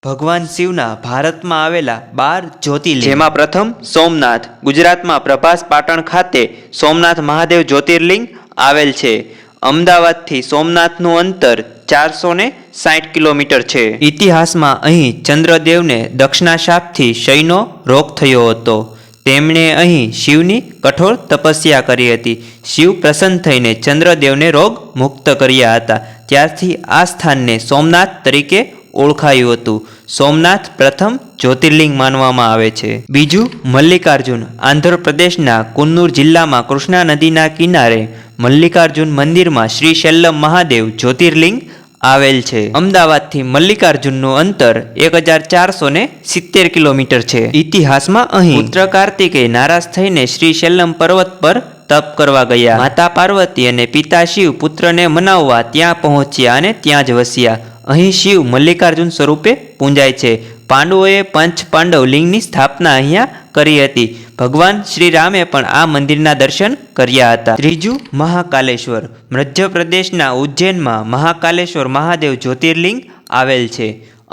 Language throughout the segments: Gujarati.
ભગવાન શિવના ભારતમાં આવેલા 12 જ્યોતિર્લિંગ, જેમાં પ્રથમ સોમનાથ, ગુજરાતમાં પ્રભાસ પાટણ ખાતે સોમનાથ મહાદેવ જ્યોતિર્લિંગ આવેલ છે. અમદાવાદથી સોમનાથનું અંતર 460 કિલોમીટર છે. ઇતિહાસમાં અહીં ચંદ્રદેવને દક્ષિણાશાપથી ક્ષયનો રોગ થયો હતો. તેમણે અહીં શિવની કઠોર તપસ્યા કરી હતી. શિવ પ્રસન્ન થઈને ચંદ્રદેવને રોગ મુક્ત કર્યા હતા. ત્યારથી આ સ્થાનને સોમનાથ તરીકે ઓળખાયું હતું. સોમનાથ પ્રથમ જ્યોતિર્લિંગ માનવામાં આવે છે. બીજું મલ્લિકાર્જુન, આંધ્રપ્રદેશના કુન્નૂર જિલ્લામાં કૃષ્ણા નદીના કિનારે મલ્લિકાર્જુન મંદિરમાં શ્રી શૈલમ મહાદેવ જ્યોતિર્લિંગ આવેલ છે. અમદાવાદથી મલ્લિકાર્જુનનું અંતર 1470 કિલોમીટર છે. ઇતિહાસમાં અહીં પુત્ર કાર્તિકેય નારાજ થઈને શ્રી શૈલમ પર્વત પર તપ કરવા ગયા. માતા પાર્વતી અને પિતા શિવ પુત્રને મનાવવા ત્યાં પહોંચ્યા અને ત્યાં જ વસ્યા. અહીં શિવ મલ્લિકાર્જુન સ્વરૂપે પૂંજાય છે. પાંડવોએ પંચ પાંડવ લિંગની સ્થાપના અહીંયા કરી હતી. ભગવાન શ્રી રામે પણ આ મંદિરના દર્શન કર્યા હતા. ત્રીજું મહાકાલેશ્વર, મધ્યપ્રદેશના ઉજ્જૈનમાં મહાકાલેશ્વર મહાદેવ જ્યોતિર્લિંગ આવેલ છે.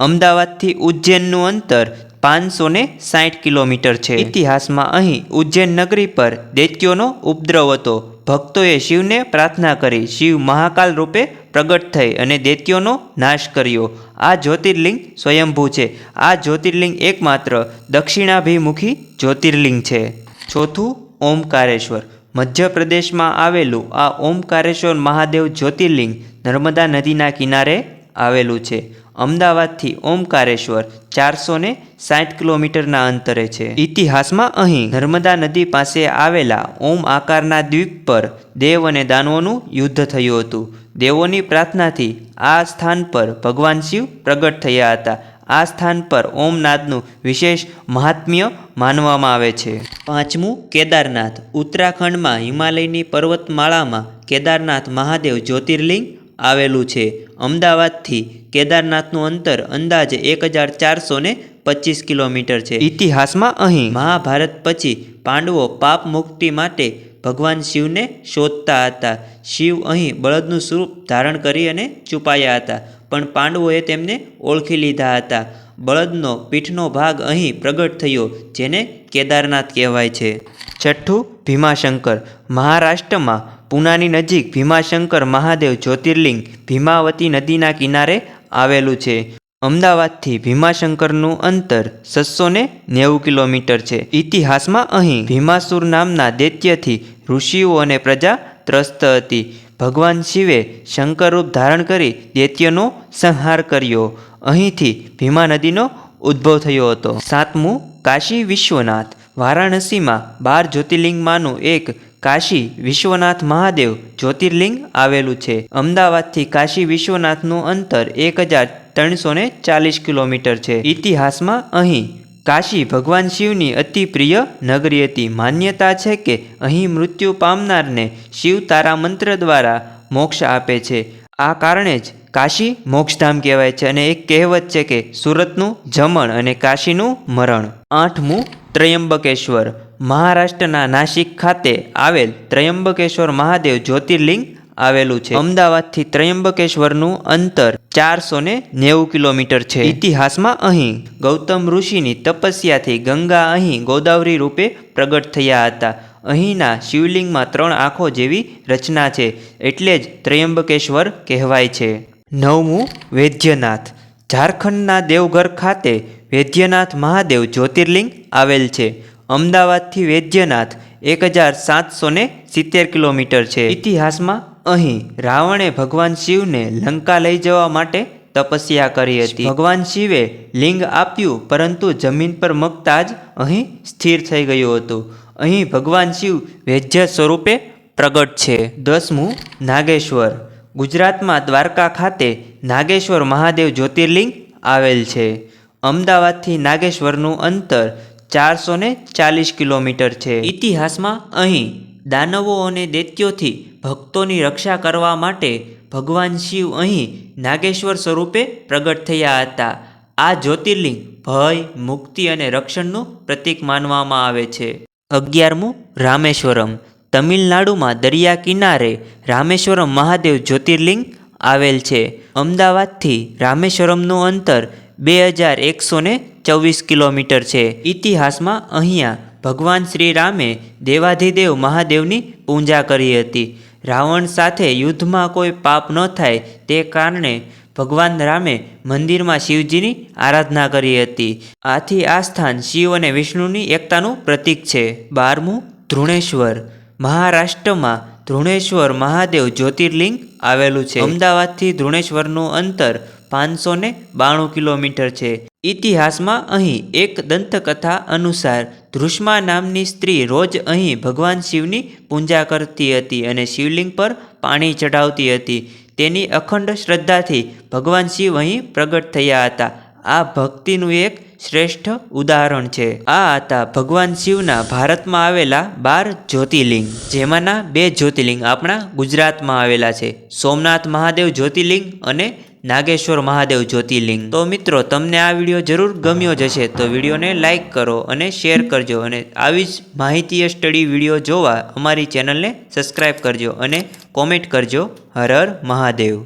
અમદાવાદથી ઉજ્જૈનનું અંતર 560 કિલોમીટર છે. ઇતિહાસમાં અહીં ઉજ્જૈન નગરી પર દૈત્યોનો ઉપદ્રવ હતો. ભક્તોએ શિવને પ્રાર્થના કરી. શિવ મહાકાલ રૂપે પ્રગટ થઈ અને દૈત્યોનો નાશ કર્યો. આ જ્યોતિર્લિંગ સ્વયંભૂ છે. આ જ્યોતિર્લિંગ એકમાત્ર દક્ષિણાભિમુખી જ્યોતિર્લિંગ છે. ચોથું ઓમકારેશ્વર, મધ્યપ્રદેશમાં આવેલું આ ઓમકારેશ્વર મહાદેવ જ્યોતિર્લિંગ નર્મદા નદીના કિનારે આવેલું છે. અમદાવાદથી ઓમકારેશ્વર 460 કિલોમીટરના અંતરે છે. ઇતિહાસમાં અહીં નર્મદા નદી પાસે આવેલા ઓમ આકારના દ્વીપ પર દેવ અને દાનવોનું યુદ્ધ થયું હતું. દેવોની પ્રાર્થનાથી આ સ્થાન પર ભગવાન શિવ પ્રગટ થયા હતા. આ સ્થાન પર ઓમનાથનું વિશેષ મહાત્મ્ય માનવામાં આવે છે. પાંચમું કેદારનાથ, ઉત્તરાખંડમાં હિમાલયની પર્વતમાળામાં કેદારનાથ મહાદેવ જ્યોતિર્લિંગ આવેલું છે. અમદાવાદથી કેદારનાથનું અંતર અંદાજે 1425 કિલોમીટર છે. ઇતિહાસમાં અહીં મહાભારત પછી પાંડવો પાપ મુક્તિ માટે ભગવાન શિવને શોધતા હતા. શિવ અહીં બળદનું સ્વરૂપ ધારણ કરી અને છુપાયા હતા, પણ પાંડવોએ તેમને ઓળખી લીધા હતા. બળદનો પીઠનો ભાગ અહીં પ્રગટ થયો, જેને કેદારનાથ કહેવાય છે. છઠ્ઠું ભીમાશંકર, મહારાષ્ટ્રમાં પૂનાની નજીક ભીમાશંકર મહાદેવ જ્યોતિર્લિંગ ભીમાવતી નદીના કિનારે આવેલું છે. અમદાવાદથી ભીમાશંકરનું અંતર 690 કિલોમીટર છે. ઇતિહાસમાં અહીં ભીમાસુર નામના દૈત્યથી ઋષિઓ અને પ્રજા ત્રસ્ત હતી. ભગવાન શિવે શંકર રૂપ ધારણ કરી દૈત્યનો સંહાર કર્યો. અહીંથી ભીમા નદીનો ઉદ્ભવ થયો હતો. સાતમું કાશી વિશ્વનાથ, વારાણસીમાં 12 જ્યોતિર્લિંગમાંનું એક કાશી વિશ્વનાથ મહાદેવ જ્યોતિર્લિંગ આવેલું છે. અમદાવાદથી કાશી વિશ્વનાથનું અંતર 1340 કિલોમીટર છે. ઇતિહાસમાં અહીં કાશી ભગવાન શિવની અતિ પ્રિય નગરી હતી. માન્યતા છે કે અહીં મૃત્યુ પામનારને શિવ તારા મંત્ર દ્વારા મોક્ષ આપે છે. આ કારણે જ કાશી મોક્ષધામ કહેવાય છે. અને એક કહેવત છે કે સુરતનું જમણ અને કાશીનું મરણ. આઠમું ત્રયંબકેશ્વર, મહારાષ્ટ્રના નાસિક ખાતે આવેલ ત્રયંબકેશ્વર મહાદેવ જ્યોતિર્લિંગ આવેલું છે. અમદાવાદથી ત્રયંબકેશ્વરનું અંતર 490 કિલોમીટર છે. ઇતિહાસમાં અહીં ગૌતમ ઋષિની તપસ્યાથી ગંગા અહીં ગોદાવરી રૂપે પ્રગટ થયા હતા. અહીંના શિવલિંગમાં 3 આંખો જેવી રચના છે, એટલે જ ત્રયંબકેશ્વર કહેવાય છે. નવમું વૈદ્યનાથ, ઝારખંડના દેવઘર ખાતે વૈદ્યનાથ મહાદેવ જ્યોતિર્લિંગ આવેલ છે. અમદાવાદથી વૈદ્યનાથ 1770 કિલોમીટર છે. ઇતિહાસમાં અહીં રાવણે ભગવાન શિવને લંકા લઈ જવા માટે તપસ્યા કરી હતી. ભગવાન શિવે લિંગ આપ્યું, પરંતુ જમીન પર મૂકતા જ અહીં સ્થિર થઈ ગયું હતું. અહીં ભગવાન શિવ વૈદ્ય સ્વરૂપે પ્રગટ છે. 10મું નાગેશ્વર, ગુજરાતમાં દ્વારકા ખાતે નાગેશ્વર મહાદેવ જ્યોતિર્લિંગ આવેલ છે. અમદાવાદથી નાગેશ્વરનું અંતર 440 કિલોમીટર છે. ઇતિહાસમાં અહીં દાનવો અને દૈત્યોથી ભક્તોની રક્ષા કરવા માટે ભગવાન શિવ અહીં નાગેશ્વર સ્વરૂપે પ્રગટ થયા હતા. આ જ્યોતિર્લિંગ ભય, મુક્તિ અને રક્ષણનું પ્રતીક માનવામાં આવે છે. 11મું રામેશ્વરમ, તમિલનાડુમાં દરિયા કિનારે રામેશ્વરમ મહાદેવ જ્યોતિર્લિંગ આવેલ છે. અમદાવાદથી રામેશ્વરમનું અંતર 2124 કિલોમીટર છે. ઇતિહાસમાં અહીંયા ભગવાન શ્રી રામે દેવાધિદેવ મહાદેવની પૂજા કરી હતી. રાવણ સાથે યુદ્ધમાં કોઈ પાપ ન થાય તે કારણે ભગવાન રામે મંદિરમાં શિવજીની આરાધના કરી હતી. આથી આ સ્થાન શિવ અને વિષ્ણુની એકતાનું પ્રતીક છે. 12મું ધ્રુણેશ્વર. મહારાષ્ટ્રમાં ધ્રુણેશ્વર મહાદેવ જ્યોતિર્લિંગ આવેલું છે. અમદાવાદથી ધ્રુણેશ્વરનું અંતર 592 કિલોમીટર છે. ઇતિહાસમાં અહીં એક દંતકથા અનુસાર ધ્રુષ્મા નામની સ્ત્રી રોજ અહીં ભગવાન શિવની પૂજા કરતી હતી અને શિવલિંગ પર પાણી ચઢાવતી હતી. તેની અખંડ શ્રદ્ધાથી ભગવાન શિવ અહીં પ્રગટ થયા હતા. આ ભક્તિનું એક શ્રેષ્ઠ ઉદાહરણ છે. આ હતા ભગવાન શિવના ભારતમાં આવેલા 12 જ્યોતિર્લિંગ, જેમાંના 2 જ્યોતિર્લિંગ આપણા ગુજરાતમાં આવેલા છે, સોમનાથ મહાદેવ જ્યોતિર્લિંગ અને નાગેશ્વર મહાદેવ જ્યોતિર્લિંગ. તો મિત્રો, તમને આ વિડીયો જરૂર ગમ્યો જ હશે તો વિડીયોને લાઇક કરો અને શેર કરજો અને આવી જ માહિતીય સ્ટડી વિડીયો જોવા અમારી ચેનલને સબસ્ક્રાઈબ કરજો અને કોમેન્ટ કરજો. હર હર મહાદેવ.